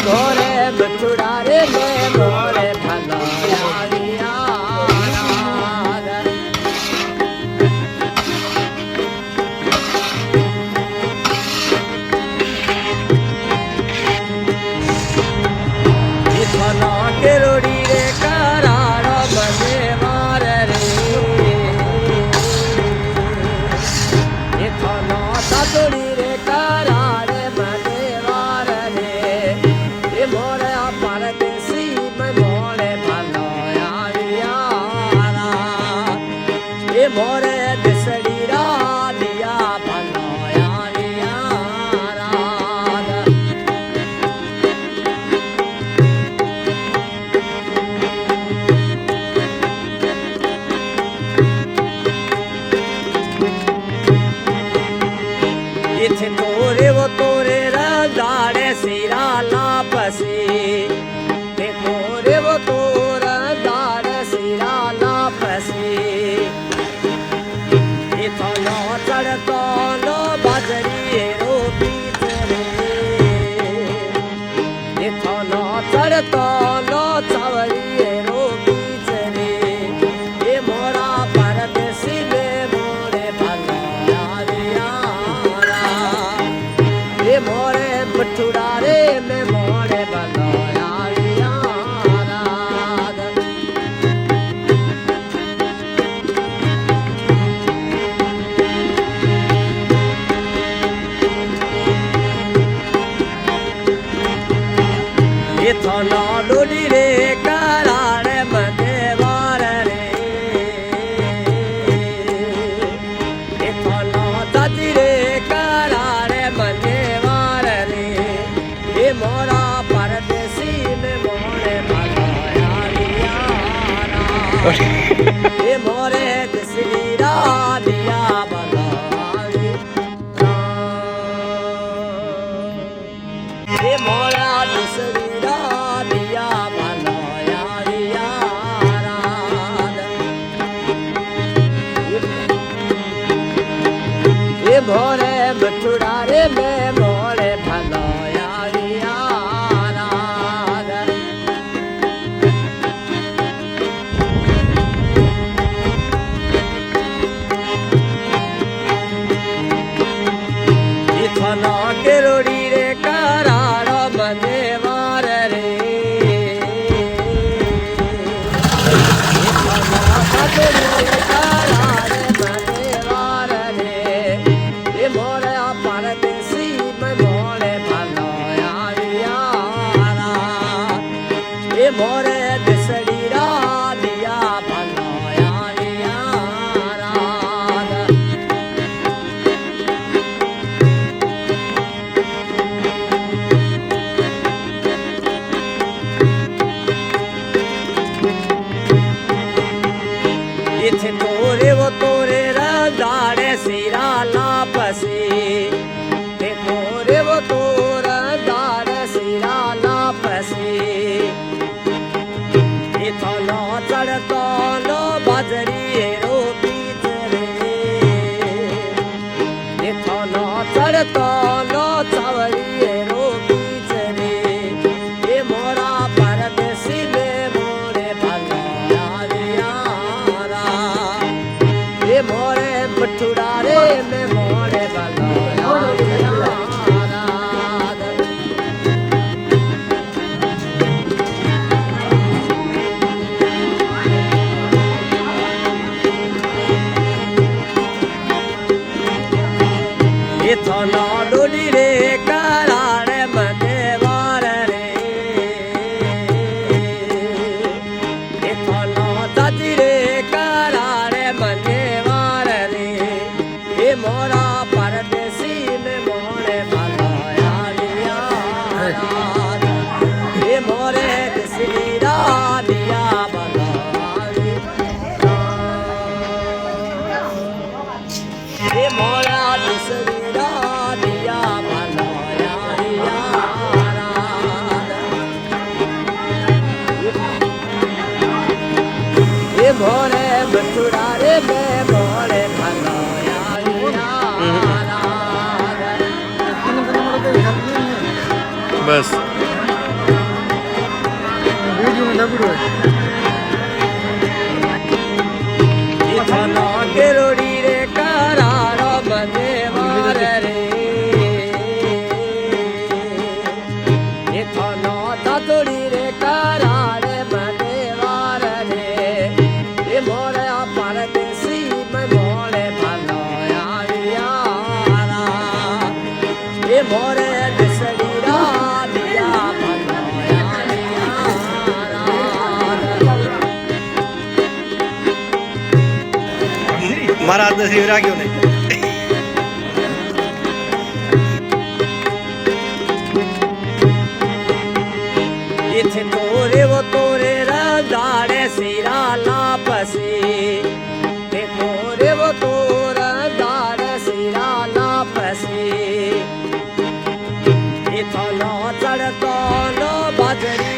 ભોરે બટુડા રે લે ભોરે ભલાયા કેરોડી રે કરાળો બને વાર રે સાતોડી રે કરાળે બને વાર રે એ મોરે પરદેશી મોરે ભલો આવ્યા એ મોરે દેસડી રાધિયા ભલો તોરે વો તોરે રંધાડે સિરા લાપસી તે તોરે વો તોર દાડે સિરા લાપસી એ થોનો ચડતો નો બાજરી રોપી રે એ થોનો ચડતો નો ચાવડી રોપી રે એ મોરા પરદેશી બે મોરે ભલા મોરે બટુડા રે મે મોરે બલોયા એ થોનો ડોડી રે કરાળે મને વાર રે એ થોનો દાદી રે કરાળે મને મોરા પરદેશી મે મોરે ભલાયા એ મોરે દેસડી રાધિયા ભલાવી એ મોરા દેસડી રાધિયા ભલાયા એ ભોરે બટુડા રે મે મોરે ભલાયા કેરોડી રે કરાળો મને વાર રે કરાળે મને વાર રે એ મોરે પરદેશી મોરે ભલો આવ્યા એ મોરે દેસડી રાધિયા ભલો તોરે વો તોરે રંધાડે સિરા લાપસી તે તોરે વો તોર દાડે સિરા લાપસી એ થોનો ચડતો નો બાજરી રોપી રે એ થોનો ચડતો નો ચાવડી રોપી રે એ મોરા પરદેશી બે મોરે ભલાયા એ મોરે બટુડા રે મે મોરે ભલાયા મોરે મથુરા રે મે મોરે બસ કેરોડી રે કરારો બંને વાર રે એ થોનો તાતોડી રે કરારે બંને વાર રે એ મોરે પરદેશી મે મોરે ભલો આવ્યા એ મોરે દસડી રાધિયા ભલો મારા હાથ નસીબ રાખ્યો ને इथे तोरे वो तोरे रंदाड़े सिरा लापसी ते तोरे वो तोरा दाड़े सिरा लापसी इथो नो चढ़तो नो बाजरी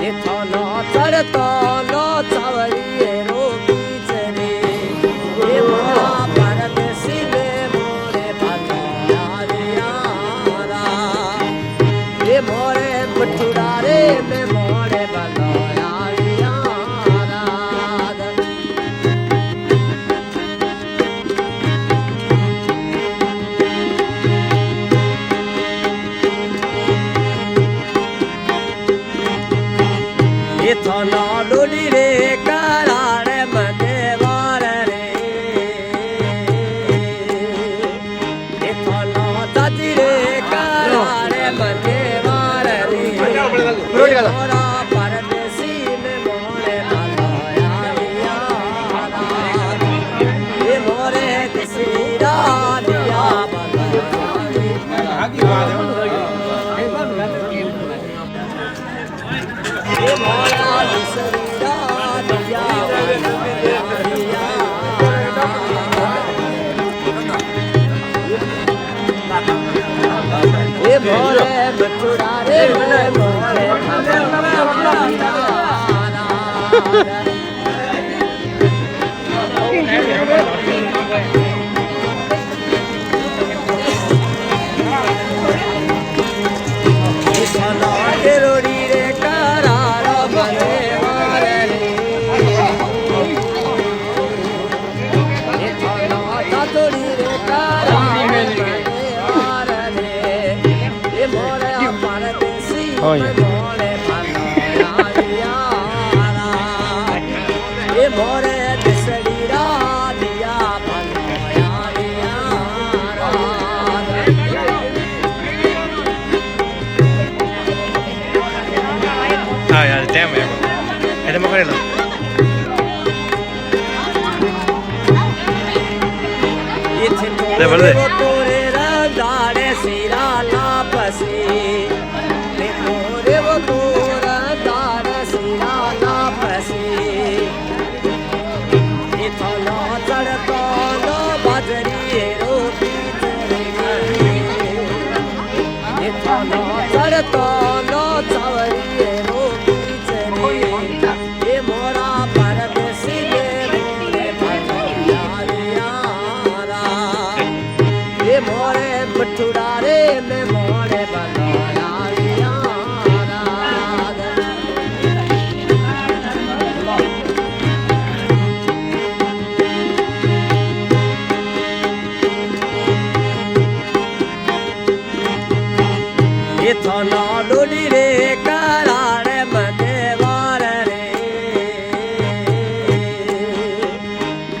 इथो नो चढ़तो नो चावरी रो बीचरे ये मोरा परदेसी ने मोरे भलो ये मोरे मथुरा रे में मोरे बलोया ये थोनो डोली रे करारे मने वार रे ये थोनो ताती रे करारे मने मोरा परदेसी में मोरे भलोया ये मोरे किसी राधिया ये मोरा किसी राधिया ये मोरे मथुरा रे मोरे रोड़ी रे करारो बने वारे रे तातोड़ी रे करारो बने वारे ये मोरे परदेसी मोरे भलोया ये मोरे दसड़ी राधिया भलोया હા યાર તેમ એમ એટલે મેં કરેલો तोरे तोरे रंदाड़े सिरा लापसी ते तोरे वो तोरा दाड़े सिरा लापसी इथो नो चढ़तो नो बाजरी रोटी इथो नो चढ़तो नो चावरी रोटी चरी ये मोरा परदेसी ने मोरे भलोया ये मोरे मथुरा रे में मोरे बलोया ये थोनो डोली रे करारे मने वार रे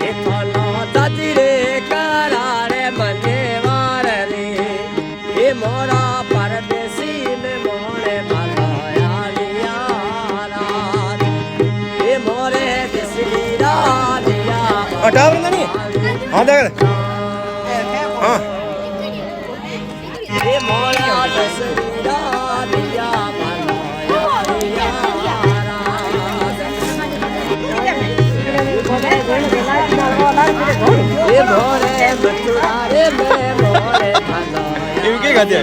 ये थोनो ताती रे करारे मने वार रे ये मोरा परदेसी में मोरे भलोया ये मोरे किसी राधिया હટાવ નહીં હા દેખ હા ये मोरा दसरी राधिया भलोया ये मोरे मथुरा रे में मोरे भलोया એવું કે ગાતે